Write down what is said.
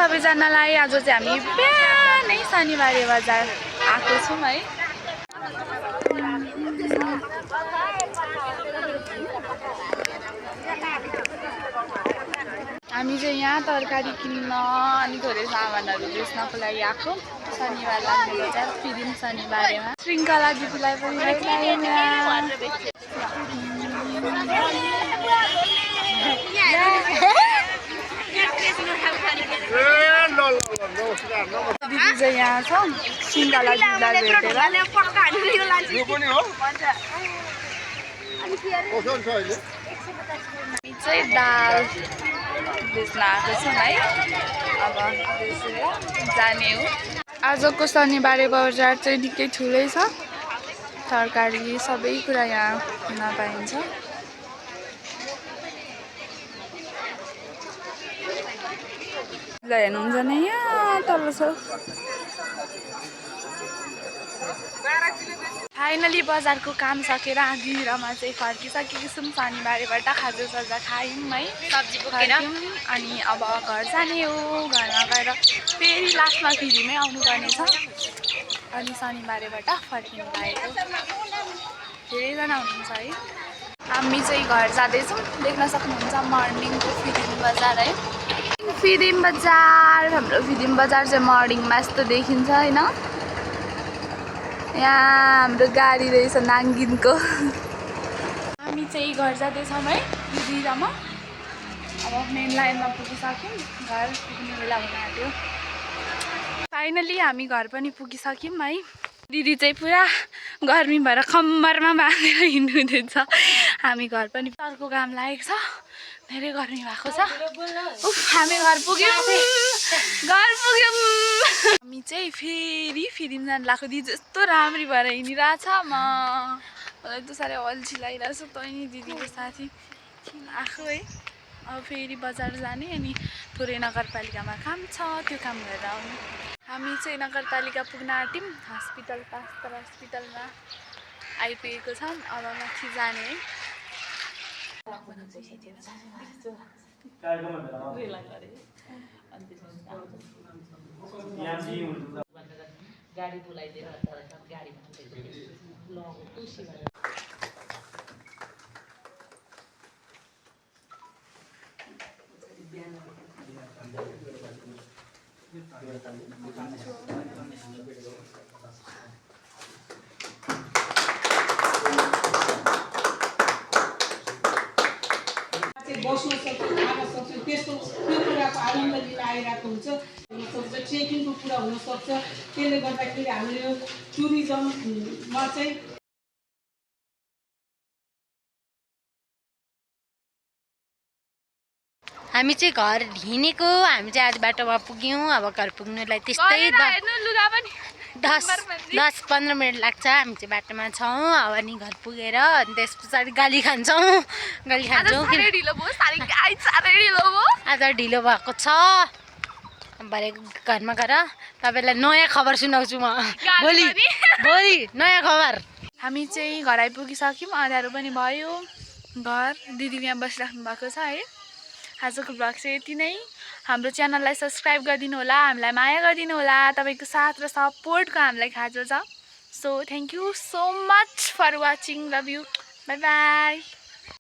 सबैजनालाई। आज चाहिँ हामी बिहानै शनिबारे बजार आएको छौँ है। हामी चाहिँ यहाँ तरकारी किन्न अनि थोरै सामानहरू बेच्नको लागि आएको। शनिबार लाग्ने बजार फेरि शनिबारेमा श्रृङ्खला दिदीलाई पनि दिदी चाहिँ यहाँ छ श्रृङ्खला दिदीलाई भेटेर। हामी चाहिँ दाल बेच्न आएको छौँ है। अब बेचेर जाने हो। आजको शनिबारे बजार चाहिँ निकै ठुलै छ। तरकारी सबै कुरा यहाँ किन्न पाइन्छ। ल हेर्नुहुन्छ नि यहाँ तल छ। फाइनली बजारको काम सकेर आधीरामा चाहिँ फर्किसकेको छौँ। शनिबारेबाट खाजासाजा खायौँ है, सब्जी बोकेर अनि अब घर जाने हो। घरमा गएर फेरि लास्टमा फेरिमै आउनुपर्ने छ। अनि शनिबारेबाट फर्किनु लागेको धेरैजना हुनुहुन्छ है। हामी चाहिँ घर जाँदैछौँ। देख्न सक्नुहुन्छ मर्निङको फिदिम बजार है। फिदिम बजार, हाम्रो फिदिम बजार चाहिँ मर्निङमा यस्तो देखिन्छ होइन। यहाँ हाम्रो गाडी रहेछ नाङ्गिनको। हामी चाहिँ घर जाँदैछौँ है दिदीमा। अब मेन लाइनमा पुगिसक्यौँ। घर पुग्ने बेला हुन आँट्यो। फाइनली हामी घर पनि पुगिसक्यौँ है। दिदी चाहिँ पुरा गर्मी भएर कम्मरमा बाँधेर हिँड्नुहुँदैछ। हामी घर पनि अर्को काम लागेको छ। धेरै गर्मी भएको छ। उफ, हामी घर पुग्यौँ। हामी चाहिँ फेरि फिदिम जानु लाग्यो। दिदी यस्तो राम्री भएर हिँडिरहेछ। मलाई त साह्रै अल्छी लागिरहेछ। तै नि दिदीको साथी आएको है। अब फेरि बजार जाने अनि थोरै नगरपालिकामा काम छ, त्यो काम गरेर आउने। हामी चाहिँ नगरपालिका पुग्न आँट्यौँ। हस्पिटल पास्तर हस्पिटलमा आइपुगेको छौँ। अब माथि जाने है। गाडी बोलाइदिएर गाडीमा बस्न सक्छ, खान सक्छ। त्यस्तो त्यो कुराको आनन्द लिन आइरहेको हुन्छ। ट्रेकिङको कुरा हुनसक्छ। त्यसले गर्दाखेरि हामीले यो टुरिज्ममा चाहिँ हामी चाहिँ घर हिँडेको। हामी चाहिँ आज बाटोमा पुग्यौँ। अब घर पुग्नुलाई त्यस्तै 10-15 मिनट लाग्छ। हामी चाहिँ बाटोमा छौँ। अब नि घर पुगेर अनि त्यस पछाडि गाली खान्छौँ। आज ढिलो भएको छ। भरे घरमा गएर तपाईँलाई नयाँ खबर सुनाउँछु म। भोलि नयाँ खबर। हामी चाहिँ घर आइपुगिसक्यौँ। अँध्यारो पनि भयो। घर दिदी यहाँ बसिराख्नु भएको छ है। आजको ब्लग चाहिँ यति नै। हाम्रो च्यानललाई सब्सक्राइब गरिदिनु होला। हामीलाई माया गरिदिनु होला। तपाईँको साथ र सपोर्टको हामीलाई खाँचो छ। So thank you so much for watching. Love you. Bye by.